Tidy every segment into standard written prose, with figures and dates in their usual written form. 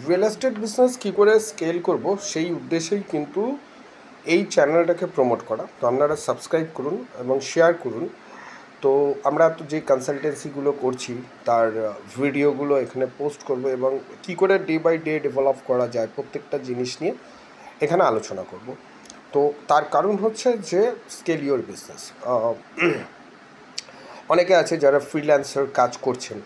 Real estate business কী করে scale করব সেই উদ্দেশ্যেই কিন্তু এই চ্যানেলটাকে প্রমোট করা। তো আপনারা সাবস্ক্রাইব করুন এবং শেয়ার করুন। তো আমরা তো যে কনসালটেন্সিগুলো করছি তার ভিডিওগুলো এখানে পোস্ট করব এবং কী করে ডে বাই ডে ডেভেলপ করা যায় প্রত্যেকটা জিনিস নিয়ে এখানে আলোচনা করব। তো তার কারণ হচ্ছে যে স্কেল ইওর বিজনেস। অনেকে আছে যারা ফ্রিল্যান্সার কাজ করছেন,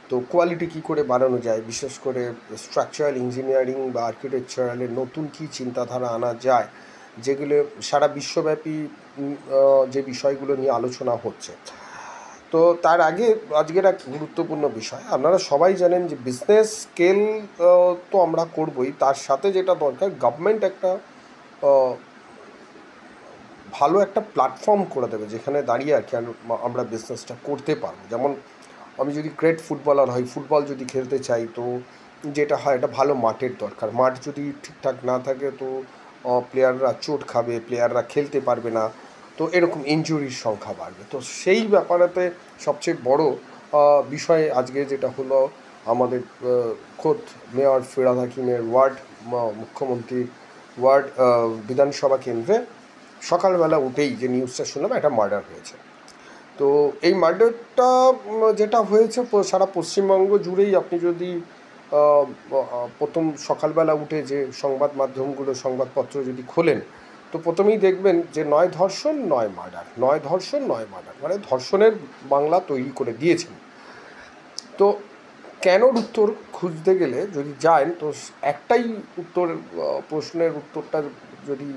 তো কোয়ালিটি কী করে বাড়ানো যায়, বিশেষ করে স্ট্রাকচারাল ইঞ্জিনিয়ারিং বা আর্কিটেকচারালের নতুন কী চিন্তাধারা আনা যায়, যেগুলো সারা বিশ্বব্যাপী যে বিষয়গুলো নিয়ে আলোচনা হচ্ছে। তো তার আগে আজকের এক গুরুত্বপূর্ণ বিষয়, আপনারা সবাই জানেন যে বিজনেস স্কেল তো আমরা করবই, তার সাথে যেটা দরকার গভর্নমেন্ট একটা ভালো একটা প্ল্যাটফর্ম করে দেবে যেখানে দাঁড়িয়ে আর কি আমরা বিজনেসটা করতে পারবো। যেমন আমি যদি গ্রেট ফুটবলার হই, ফুটবল যদি খেলতে চাই, তো যেটা হয় এটা ভালো মাঠের দরকার। মাঠ যদি ঠিকঠাক না থাকে তো প্লেয়াররা চোট খাবে, প্লেয়াররা খেলতে পারবে না, তো এরকম ইনজুরির সংখ্যা বাড়বে। তো সেই ব্যাপারেতে সবচেয়ে বড় বিষয় আজকে যেটা হলো, আমাদের খোদ মেয়র ফিরহাদ হাকিমের ওয়ার্ড মুখ্যমন্ত্রীর ওয়ার্ড বিধানসভা কেন্দ্রে সকালবেলা উঠেই যে নিউজটা শুনলাম, একটা মার্ডার হয়েছে। তো এই মার্ডারটা যেটা হয়েছে সারা পশ্চিমবঙ্গ জুড়েই, আপনি যদি প্রথম সকালবেলা উঠে যে সংবাদ মাধ্যমগুলো সংবাদপত্র যদি খোলেন, তো প্রথমেই দেখবেন যে 9 ধর্ষণ 9 মার্ডার, 9 ধর্ষণ 9 মার্ডার, মানে ধর্ষণের বাংলা তৈরি করে দিয়েছেন। তো কেনর উত্তর খুঁজতে গেলে যদি যান, তো একটাই উত্তর, প্রশ্নের উত্তরটা যদি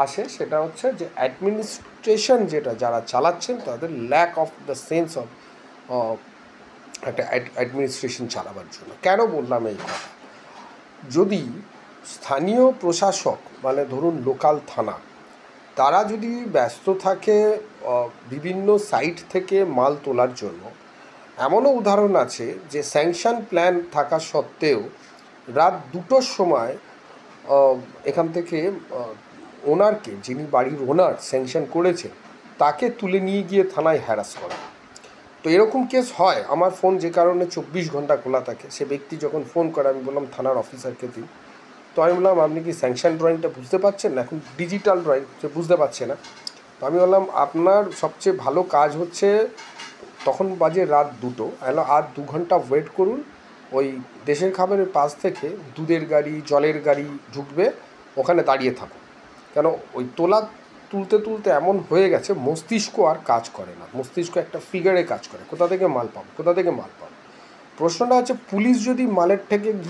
আসে, সেটা হচ্ছে যে অ্যাডমিনিস্ট্রেশন যেটা যারা চালাচ্ছেন তাদের lack of the sense of একটা অ্যাডমিনিস্ট্রেশন চালাবার জন্য। কেন বললাম এই কথা? যদি স্থানীয় প্রশাসক, মানে ধরুন লোকাল থানা, তারা যদি ব্যস্ত থাকে বিভিন্ন সাইট থেকে মাল তোলার জন্য, এমনও উদাহরণ আছে যে স্যাংশন প্ল্যান থাকা সত্ত্বেও রাত 2টোর সময় এখান থেকে ওনারকে, যিনি বাড়ির ওনার স্যাংশন করেছেন, তাকে তুলে নিয়ে গিয়ে থানায় হ্যারাস করা। তো এরকম কেস হয়। আমার ফোন যে কারণে 24 ঘন্টা খোলা থাকে, সে ব্যক্তি যখন ফোন করে, আমি বললাম থানার অফিসারকে দিন। তো আমি বললাম আপনি কি স্যাংশন ড্রয়িংটা বুঝতে পারছেন না? এখন ডিজিটাল ড্রয়িং সে বুঝতে পারছে না। তো আমি বললাম আপনার সবচেয়ে ভালো কাজ হচ্ছে, তখন বাজে রাত 2টো, আর 2 ঘন্টা ওয়েট করুন। ওই দেশের খাবারের পাশ থেকে দুধের গাড়ি, জলের গাড়ি ঢুকবে, ওখানে দাঁড়িয়ে থাকুন। কেন ওই তুলতে তুলতে এমন হয়ে গেছে, মস্তিষ্ক আর কাজ করে না, মস্তিষ্ক একটা ফিগারে কাজ করে, কোথা থেকে মাল পাবো, কোথা থেকে মাল পাবো। প্রশ্নটা হচ্ছে, পুলিশ যদি মালের থেকে